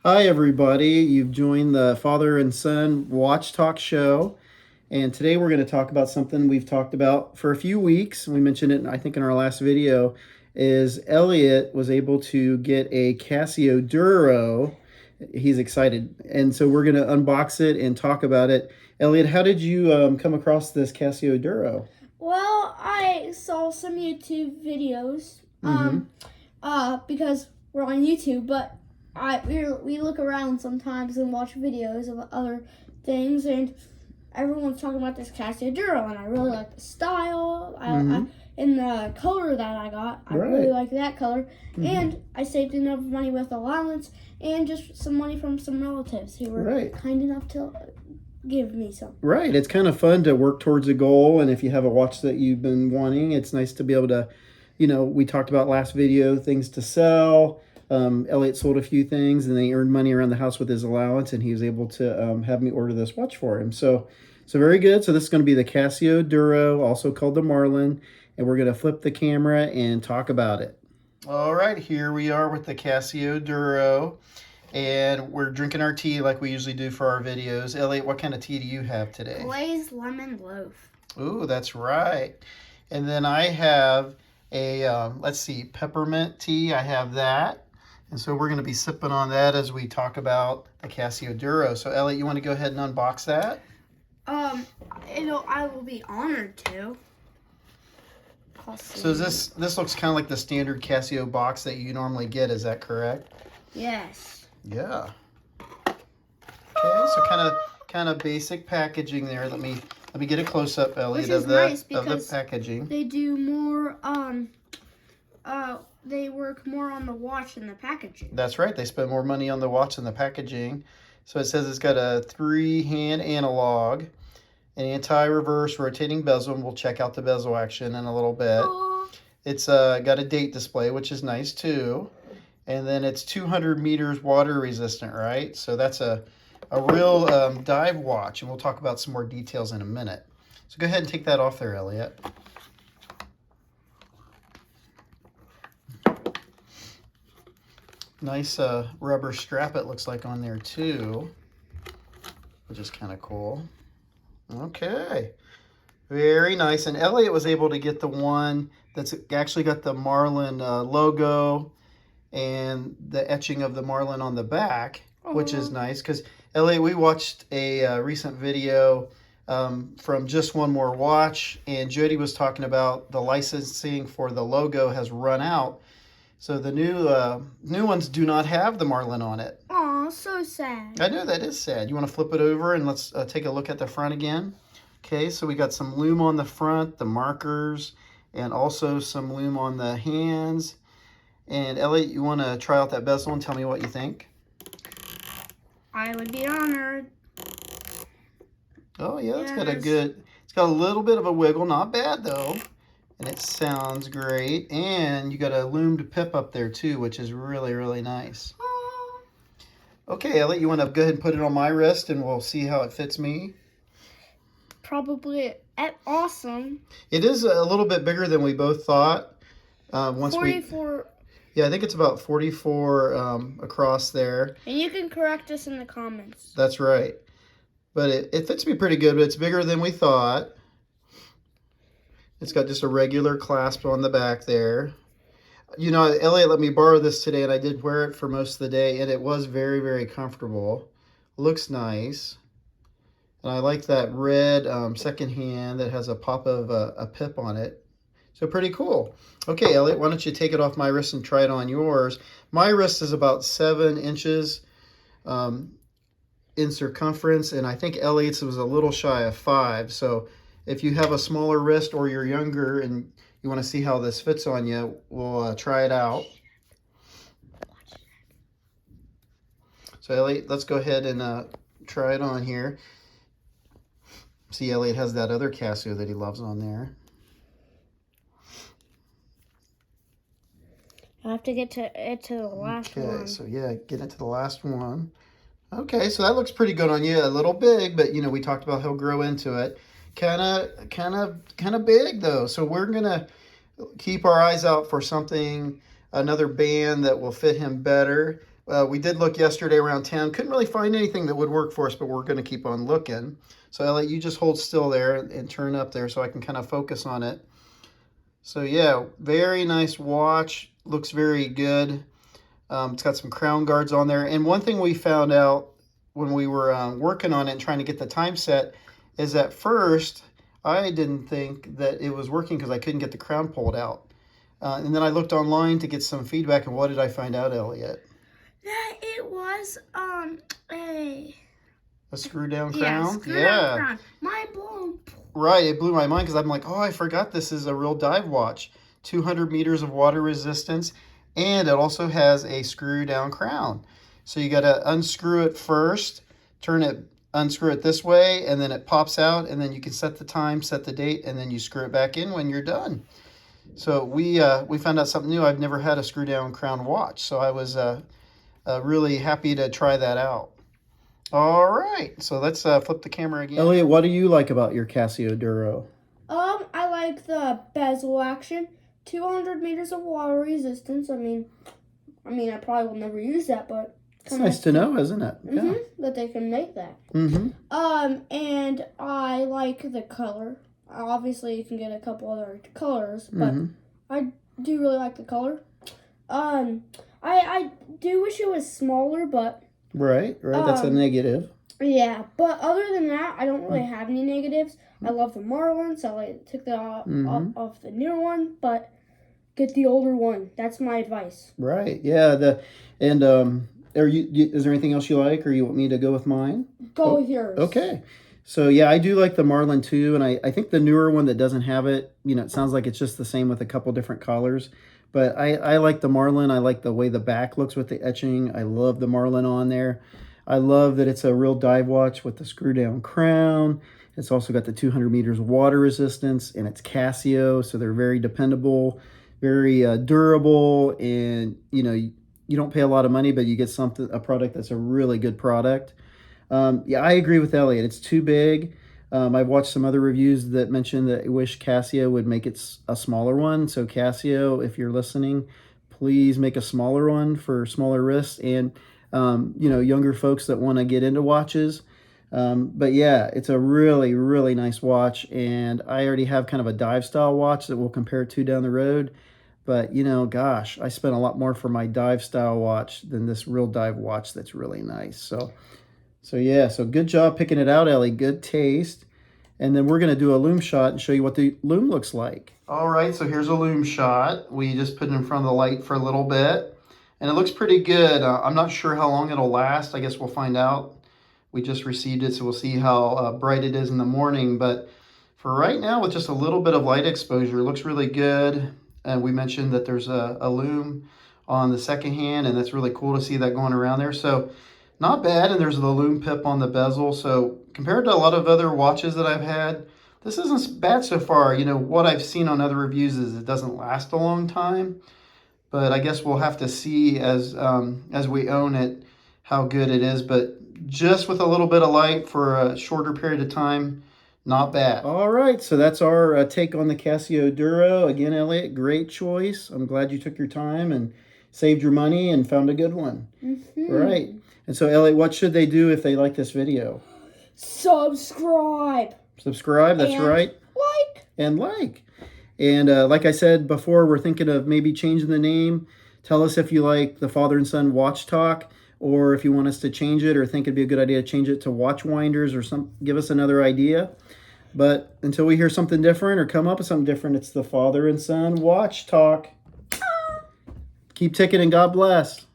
Hi, everybody. You've joined the Father and Son Watch Talk Show. And today we're going to talk about something we've talked about for a few weeks. We mentioned it, I think, in our last video, is Elliot was able to get a Casio Duro. He's excited. And so we're going to unbox it and talk about it. Elliot, how did you come across this Casio Duro? Well, I saw some YouTube videos, because we're on YouTube, but we look around sometimes and watch videos of other things, and everyone's talking about this Casio Duro, and I really like the style, and the color that I got. I really like that color, and I saved enough money with allowance and just some money from some relatives who were kind enough to give me some. Right. It's kind of fun to work towards a goal. And if you have a watch that you've been wanting, it's nice to be able to, we talked about last video, things to sell. Elliot sold a few things and then he earned money around the house with his allowance, and he was able to have me order this watch for him. So very good. So this is going to be the Casio Duro, also called the Marlin, and we're going to flip the camera and talk about it. All right, here we are with the Casio Duro. And we're drinking our tea like we usually do for our videos. Elliot, what kind of tea do you have today? Glazed lemon loaf. Ooh, that's right. And then I have a, let's see, peppermint tea. I have that. And so we're going to be sipping on that as we talk about the Casio Duro. So Elliot, you want to go ahead and unbox that? I will be honored to. So this looks kind of like the standard Casio box that you normally get. Is that correct? Yes. Yeah. Okay, so kind of basic packaging there. Let me get a close up, Elliot, of the packaging. They do more they work more on the watch than the packaging. That's right. They spend more money on the watch than the packaging. So it says it's got a 3-hand analog, an anti-reverse rotating bezel, and we'll check out the bezel action in a little bit. Aww. It's got a date display, which is nice too. And then it's 200 meters water resistant, right? So that's a real dive watch, and we'll talk about some more details in a minute. So go ahead and take that off there, Elliot. Nice rubber strap it looks like on there too, which is kind of cool. Okay, very nice. And Elliot was able to get the one that's actually got the Marlin logo and the etching of the Marlin on the back, which is nice. Because, Elliot, we watched a recent video from Just One More Watch, and Jody was talking about the licensing for the logo has run out. So the new ones do not have the Marlin on it. Aw, so sad. I know, that is sad. You want to flip it over and let's take a look at the front again? Okay, so we got some lume on the front, the markers, and also some lume on the hands. And Elliot, you want to try out that bezel and tell me what you think? I would be honored. Oh yeah, it's got a little bit of a wiggle, not bad though. And it sounds great. And you got a loomed pip up there too, which is really, really nice. Aww. Okay, Elliot, you want to go ahead and put it on my wrist and we'll see how it fits me? Probably awesome. It is a little bit bigger than we both thought. 44. Yeah, I think it's about 44 across there. And you can correct us in the comments. That's right. But it fits me pretty good, but it's bigger than we thought. It's got just a regular clasp on the back there. You know, Elliot let me borrow this today, and I did wear it for most of the day, and it was very, very comfortable. Looks nice. And I like that red second hand that has a pop of a pip on it. So pretty cool. Okay, Elliot, why don't you take it off my wrist and try it on yours. My wrist is about 7 inches in circumference, and I think Elliot's was a little shy of 5. So if you have a smaller wrist or you're younger and you want to see how this fits on you, we'll try it out. So Elliot, let's go ahead and try it on here. See, Elliot has that other Casio that he loves on there. I have to get to the last one. Okay, so yeah, get into the last one. Okay, so that looks pretty good on you. A little big, but you know, we talked about he'll grow into it. Kind of big though. So we're gonna keep our eyes out for something, another band that will fit him better. We did look yesterday around town. Couldn't really find anything that would work for us, but we're going to keep on looking. So Elliot, you just hold still there and turn up there so I can kind of focus on it. So yeah, very nice watch. Looks very good. It's got some crown guards on there. And one thing we found out when we were working on it and trying to get the time set is at first I didn't think that it was working because I couldn't get the crown pulled out. And then I looked online to get some feedback, and what did I find out, Elliot? That it was a screw down crown? Yeah, screw down crown. Mind blown. Right, it blew my mind because I'm like, oh, I forgot this is a real dive watch. 200 meters of water resistance, and it also has a screw down crown. So you got to unscrew it first, unscrew it this way, and then it pops out, and then you can set the time, set the date, and then you screw it back in when you're done. So we found out something new. I've never had a screw down crown watch, so I was really happy to try that out. All right, so let's flip the camera again. Elliot, what do you like about your Casio Duro? I like the bezel action, 200 meters of water resistance. I mean, I probably will never use that, but it's nice to know, isn't it? Yeah. That they can make that. And I like the color. Obviously, you can get a couple other colors, but I do really like the color. I do wish it was smaller, but right. That's a negative. Yeah, but other than that, I don't really have any negatives. I love the Marlin, so I took that off the newer one, but get the older one. That's my advice. Right. Yeah. Is there anything else you like, or you want me to go with mine? Go with yours. Okay. So yeah, I do like the Marlin too, and I think the newer one that doesn't have it, it sounds like it's just the same with a couple different collars. But I like the Marlin. I like the way the back looks with the etching. I love the Marlin on there. I love that it's a real dive watch with the screw down crown. It's also got the 200 meters of water resistance, and it's Casio, so they're very dependable, very durable, and you don't pay a lot of money, but you get a product that's a really good product. Yeah, I agree with Elliot. It's too big. I've watched some other reviews that mention that I wish Casio would make it a smaller one. So Casio, if you're listening, please make a smaller one for smaller wrists and younger folks that want to get into watches. But yeah, it's a really, really nice watch, and I already have kind of a dive style watch that we'll compare it to down the road. But gosh, I spent a lot more for my dive style watch than this real dive watch that's really nice. So yeah, so good job picking it out, Ellie. Good taste. And then we're going to do a loom shot and show you what the loom looks like. All right, so here's a loom shot. We just put it in front of the light for a little bit, and it looks pretty good. I'm not sure how long it'll last. I guess we'll find out. We just received it, so we'll see how bright it is in the morning. But for right now, with just a little bit of light exposure, it looks really good. And we mentioned that there's a loom on the second hand, and that's really cool to see that going around there. So not bad, and there's the loom pip on the bezel. So compared to a lot of other watches that I've had, this isn't bad so far. What I've seen on other reviews is it doesn't last a long time. But I guess we'll have to see as we own it how good it is. But just with a little bit of light for a shorter period of time, not bad. All right, so that's our take on the Casio Duro. Again, Elliot, great choice. I'm glad you took your time and saved your money and found a good one. Right. And so, Elliot, what should they do if they like this video? Subscribe. Subscribe, that's right. Like. And like. And like I said before, we're thinking of maybe changing the name. Tell us if you like the Father and Son Watch Talk, or if you want us to change it, or think it'd be a good idea to change it to Watch Winders, or give us another idea. But until we hear something different or come up with something different, it's the Father and Son Watch Talk. Keep ticking, and God bless.